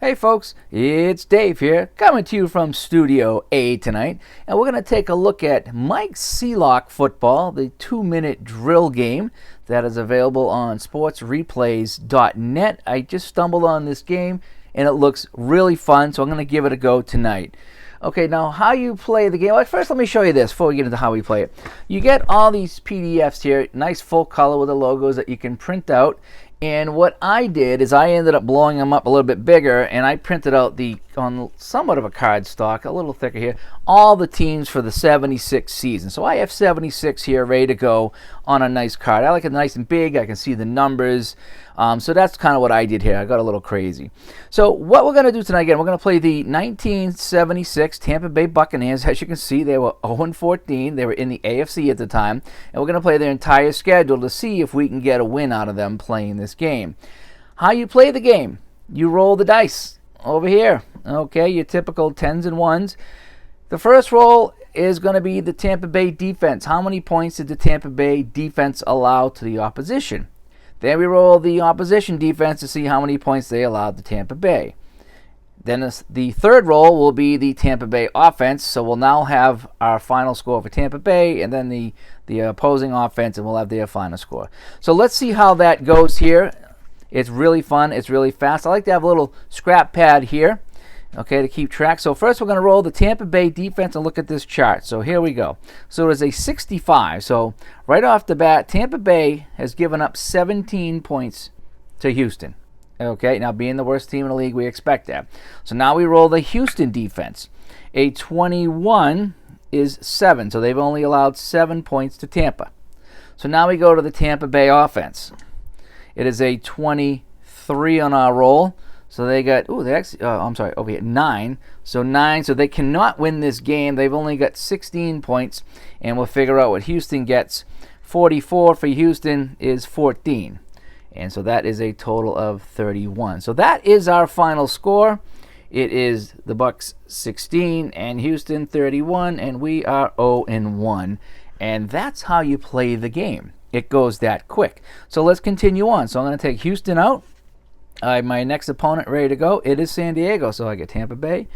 Hey folks, it's Dave here, coming to you from Studio A tonight, and we're going to take a look at Mike Selock football, the 2-minute drill game that is available on sportsreplays.net. I just stumbled on this game, and it looks really fun, so I'm going to give it a go tonight. Okay, now how you play the game. Well, first, let me show you this before we get into how we play it. You get all these PDFs here, nice full color with the logos that you can print out. And what I did is I ended up blowing them up a little bit bigger, and I printed out on somewhat of a card stock, a little thicker here, all the teams for the 76 season. So I have 76 here ready to go on a nice card. I like it nice and big. I can see the numbers. So that's kind of what I did here. I got a little crazy. So what we're going to do tonight, again, we're going to play the 1976 Tampa Bay Buccaneers. As you can see, they were 0-14. They were in the AFC at the time. And we're going to play their entire schedule to see if we can get a win out of them playing this game. How you play the game? You roll the dice over here. Okay, your typical 10s and 1s. The first roll is going to be the Tampa Bay defense. How many points did the Tampa Bay defense allow to the opposition? Then we roll the opposition defense to see how many points they allowed to Tampa Bay. Then the third roll will be the Tampa Bay offense. So we'll now have our final score for Tampa Bay, and then the opposing offense, and we'll have their final score. So let's see how that goes here. It's really fun. It's really fast. I like to have a little scrap pad here, okay, to keep track. So first we're going to roll the Tampa Bay defense and look at this chart. So here we go. So it is a 65. So right off the bat, Tampa Bay has given up 17 points to Houston. Okay, now being the worst team in the league, we expect that. So now we roll the Houston defense. A 21 is 7. So they've only allowed 7 points to Tampa. So now we go to the Tampa Bay offense. It is a 23 on our roll. So they got, over here, 9. So 9, so they cannot win this game. They've only got 16 points, and we'll figure out what Houston gets. 44 for Houston is 14. And so that is a total of 31. So that is our final score. It is the Bucs 16 and Houston 31, and we are 0-1. And that's how you play the game. It goes that quick. So let's continue on. So I'm going to take Houston out. My next opponent ready to go. It is San Diego. So I get Tampa Bay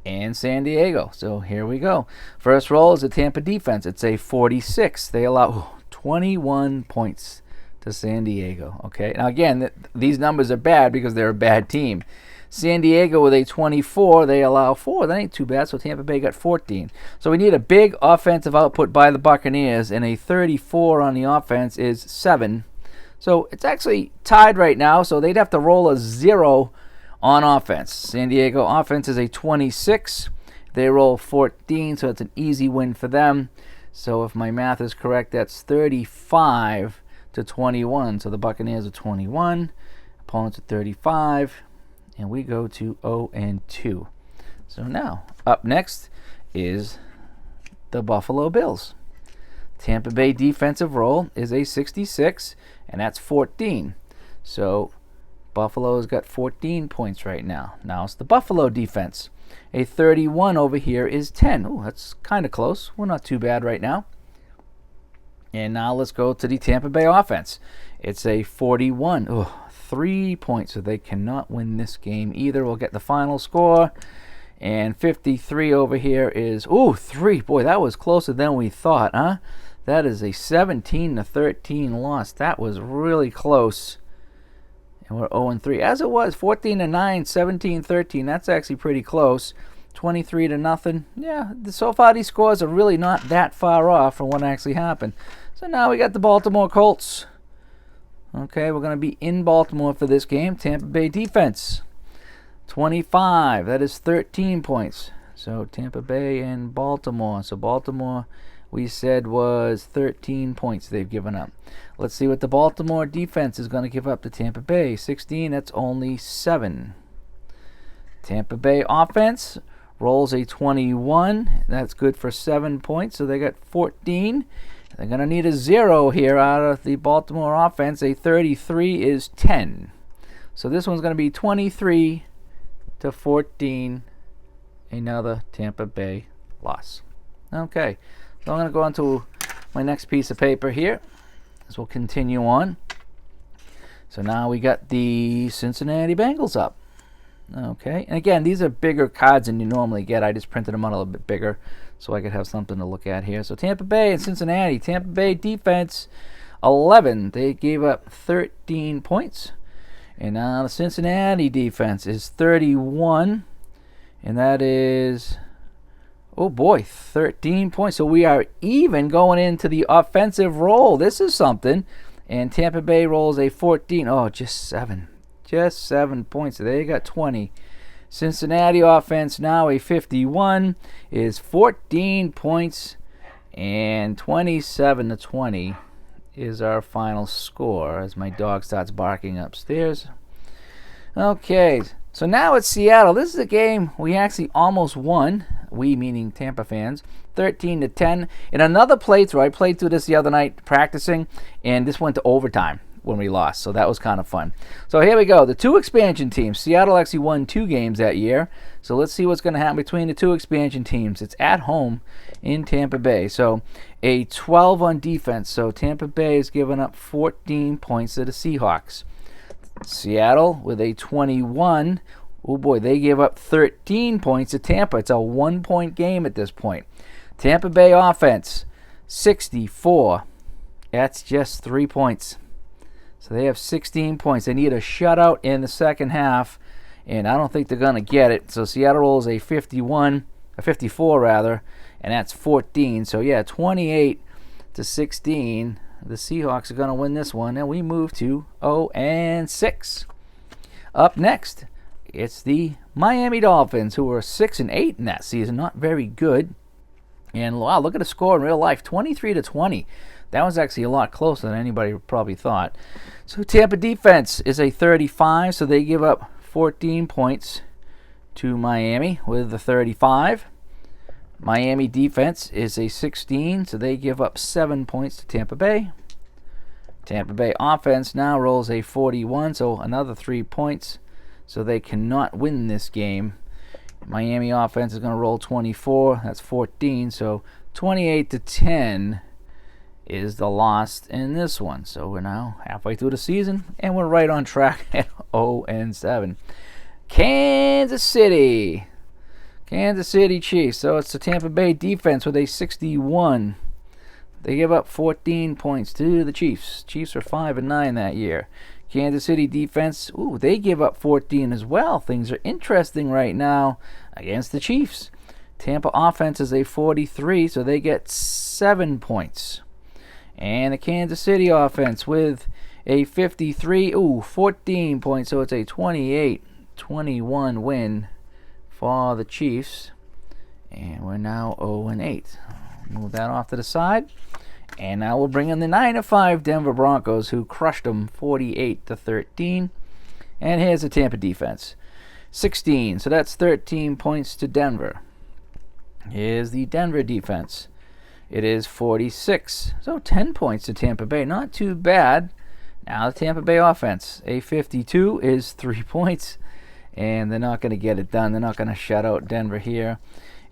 and San Diego. So here we go. First roll is the Tampa defense. It's a 46. They allow 21 points to San Diego. Okay. Now again, these numbers are bad because they're a bad team. San Diego with a 24. They allow 4. That ain't too bad. So Tampa Bay got 14. So we need a big offensive output by the Buccaneers, and a 34 on the offense is 7. So it's actually tied right now, so they'd have to roll a 0 on offense. San Diego offense is a 26. They roll 14, so it's an easy win for them. So if my math is correct, that's 35-21. So the Buccaneers are 21, opponents are 35, and we go to 0-2. So now, up next is the Buffalo Bills. Tampa Bay defensive roll is a 66, and that's 14. So Buffalo's got 14 points right now. Now it's the Buffalo defense. A 31 over here is 10. Oh, that's kind of close. We're not too bad right now. And now let's go to the Tampa Bay offense. It's a 41. Oh, 3 points, so they cannot win this game either. We'll get the final score. And 53 over here is, 3. Boy, that was closer than we thought, huh? That is a 17-13 loss. That was really close. And we're 0-3. As it was, 14-9, 17-13. That's actually pretty close. 23-0. Yeah, so far these scores are really not that far off from what actually happened. So now we got the Baltimore Colts. Okay, we're going to be in Baltimore for this game. Tampa Bay defense. 25. That is 13 points. So Tampa Bay and Baltimore. So Baltimore, we said, was 13 points they've given up. Let's see what the Baltimore defense is going to give up to Tampa Bay. 16, that's only 7. Tampa Bay offense rolls a 21. That's good for 7 points, so they got 14. They're going to need a 0 here out of the Baltimore offense. A 33 is 10. So this one's going to be 23-14. Another Tampa Bay loss. Okay. So I'm going to go on to my next piece of paper here as we'll continue on. So now we got the Cincinnati Bengals up. Okay, and again, these are bigger cards than you normally get. I just printed them out a little bit bigger so I could have something to look at here. So Tampa Bay and Cincinnati. Tampa Bay defense, 11. They gave up 13 points. And now the Cincinnati defense is 31. And that is, oh boy, 13 points. So we are even going into the offensive roll. This is something. And Tampa Bay rolls a 14. Oh, just 7. Just 7 points. So they got 20. Cincinnati offense now a 51 is 14 points, and 27-20 is our final score as my dog starts barking upstairs. Okay, so now it's Seattle. This is a game we actually almost won. We meaning Tampa fans. 13-10. In another playthrough, I played through this the other night practicing, and this went to overtime when we lost, so that was kind of fun. So here we go. The two expansion teams. Seattle actually won 2 games that year, so let's see what's going to happen between the two expansion teams. It's at home in Tampa Bay, so a 12 on defense. So Tampa Bay is giving up 14 points to the Seahawks. Seattle with a 21. Oh boy, they give up 13 points to Tampa. It's a 1-point game at this point. Tampa Bay offense, 64. That's just 3 points. So they have 16 points. They need a shutout in the second half, and I don't think they're going to get it. So Seattle rolls a 54 rather, and that's 14. So yeah, 28-16. The Seahawks are going to win this one, and we move to 0-6. Up next, it's the Miami Dolphins, who are 6-8 in that season. Not very good. And wow, look at the score in real life, 23-20. That was actually a lot closer than anybody probably thought. So Tampa defense is a 35, so they give up 14 points to Miami with the 35. Miami defense is a 16, so they give up 7 points to Tampa Bay. Tampa Bay offense now rolls a 41, so another 3 points, so they cannot win this game. Miami offense is going to roll 24, that's 14, so 28-10 is the loss in this one. So we're now halfway through the season, and we're right on track at 0-7. Kansas City Chiefs. So it's the Tampa Bay defense with a 61. They give up 14 points to the Chiefs. Chiefs are 5-9 that year. Kansas City defense, they give up 14 as well. Things are interesting right now against the Chiefs. Tampa offense is a 43, so they get 7 points. And the Kansas City offense with a 53, 14 points, so it's a 28-21 win for the Chiefs. And we're now 0-8. Move that off to the side. And now we'll bring in the 9-5 Denver Broncos, who crushed them 48-13. And here's the Tampa defense, 16, so that's 13 points to Denver. Here's the Denver defense. It is 46, so 10 points to Tampa Bay. Not too bad. Now the Tampa Bay offense, a 52 is 3 points, and they're not going to get it done. They're not going to shut out Denver here.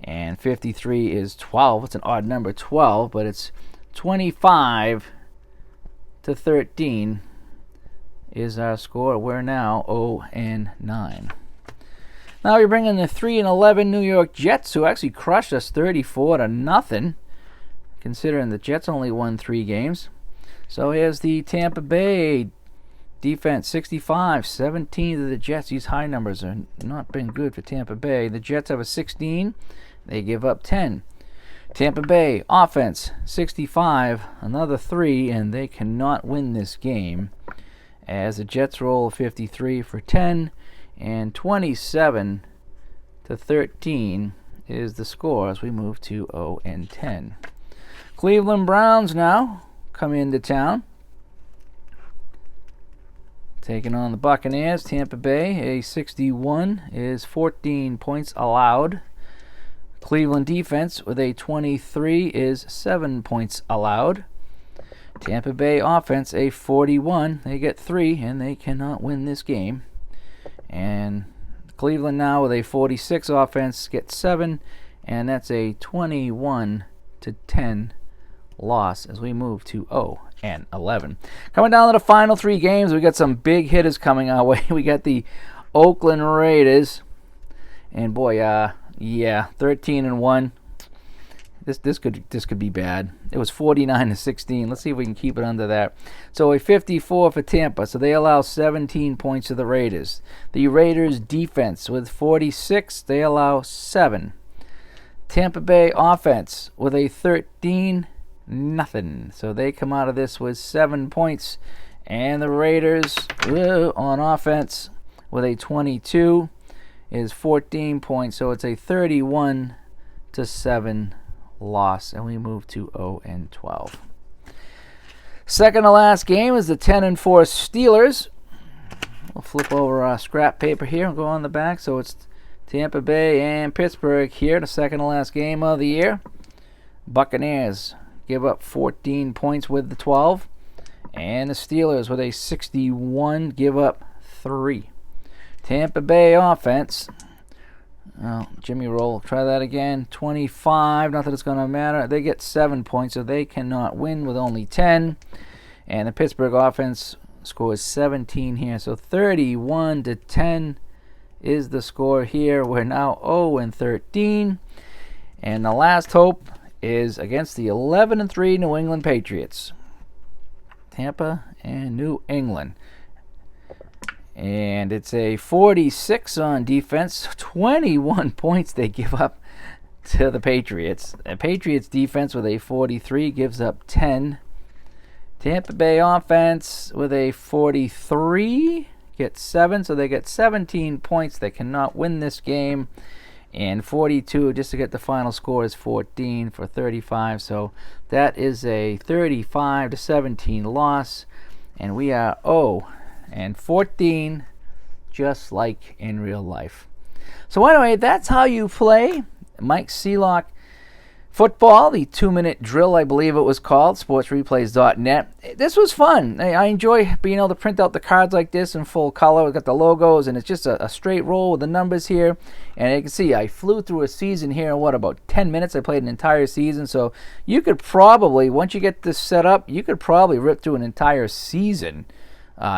And 53 is 12. It's an odd number, 12, but it's 25-13 is our score. We're now 0-9. Now we bring in the 3-11 New York Jets, who actually crushed us 34-0. Considering the Jets only won 3 games. So here's the Tampa Bay defense, 65, 17 to the Jets. These high numbers have not been good for Tampa Bay. The Jets have a 16. They give up 10. Tampa Bay offense, 65, another 3, and they cannot win this game as the Jets roll 53 for 10, and 27-13 is the score as we move to 0-10. Cleveland Browns now come into town, taking on the Buccaneers. Tampa Bay, a 61 is 14 points allowed. Cleveland defense with a 23 is 7 points allowed. Tampa Bay offense, a 41. They get 3, and they cannot win this game. And Cleveland now with a 46 offense gets 7, and that's a 21-10 loss as we move to 0-11. Coming down to the final 3 games, we got some big hitters coming our way. We got the Oakland Raiders. And boy, yeah, 13-1. This could be bad. It was 49-16. Let's see if we can keep it under that. So a 54 for Tampa. So they allow 17 points to the Raiders. The Raiders defense with 46, they allow 7. Tampa Bay offense with a 13-0. So they come out of this with 7 points. And the Raiders on offense with a 22 is 14 points. So it's a 31-7 loss, and we move to 0-12. Second to last game is the 10-4 Steelers. We'll flip over our scrap paper here and go on the back. So it's Tampa Bay and Pittsburgh here, the second to last game of the year. Buccaneers give up 14 points with the 12, and the Steelers with a 61 give up 3. Tampa Bay offense. Oh, Jimmy Roll, try that again. 25, not that it's going to matter. They get 7 points, so they cannot win with only 10. And the Pittsburgh offense scores 17 here, so 31-10 is the score here. We're now 0-13. And the last hope is against the 11-3 New England Patriots. Tampa and New England. And it's a 46 on defense. 21 points they give up to the Patriots. The Patriots defense with a 43 gives up 10. Tampa Bay offense with a 43 gets 7. So they get 17 points. They cannot win this game. And 42 just to get the final score is 14 for 35. So that is a 35-17 loss. And we are 0-14, just like in real life. So anyway, that's how you play Mike Selock football, the 2-minute drill, I believe it was called, sportsreplays.net. This was fun. I enjoy being able to print out the cards like this in full color. We've got the logos, and it's just a straight roll with the numbers here. And you can see I flew through a season here in, about 10 minutes? I played an entire season. So you could probably, once you get this set up, you could probably rip through an entire season.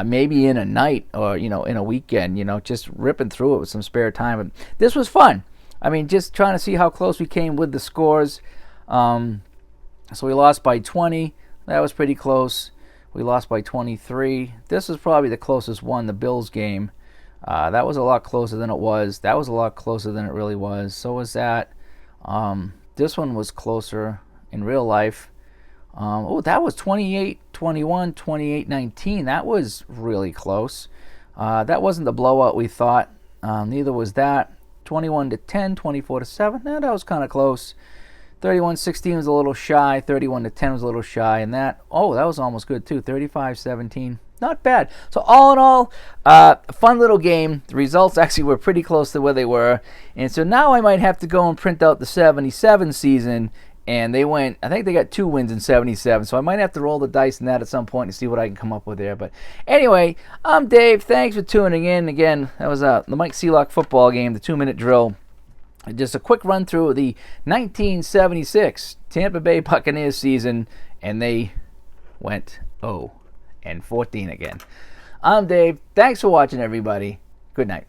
Maybe in a night or, in a weekend, just ripping through it with some spare time. But this was fun. I mean, just trying to see how close we came with the scores. So we lost by 20. That was pretty close. We lost by 23. This was probably the closest one, the Bills game. That was a lot closer than it was. That was a lot closer than it really was. So was that. This one was closer in real life. That was 28-21, 28-19. That was really close. That wasn't the blowout we thought. Neither was that. 21-10, 24-7. That was kind of close. 31-16 was a little shy. 31-10 was a little shy. And that was almost good too. 35-17. Not bad. So all in all, fun little game. The results actually were pretty close to where they were. And so now I might have to go and print out the 77 season. And I think they got 2 wins in 77. So I might have to roll the dice in that at some point and see what I can come up with there. But anyway, I'm Dave. Thanks for tuning in. Again, that was the Mike Selock football game, the 2-minute drill. Just a quick run through of the 1976 Tampa Bay Buccaneers season. And they went 0-14 again. I'm Dave. Thanks for watching, everybody. Good night.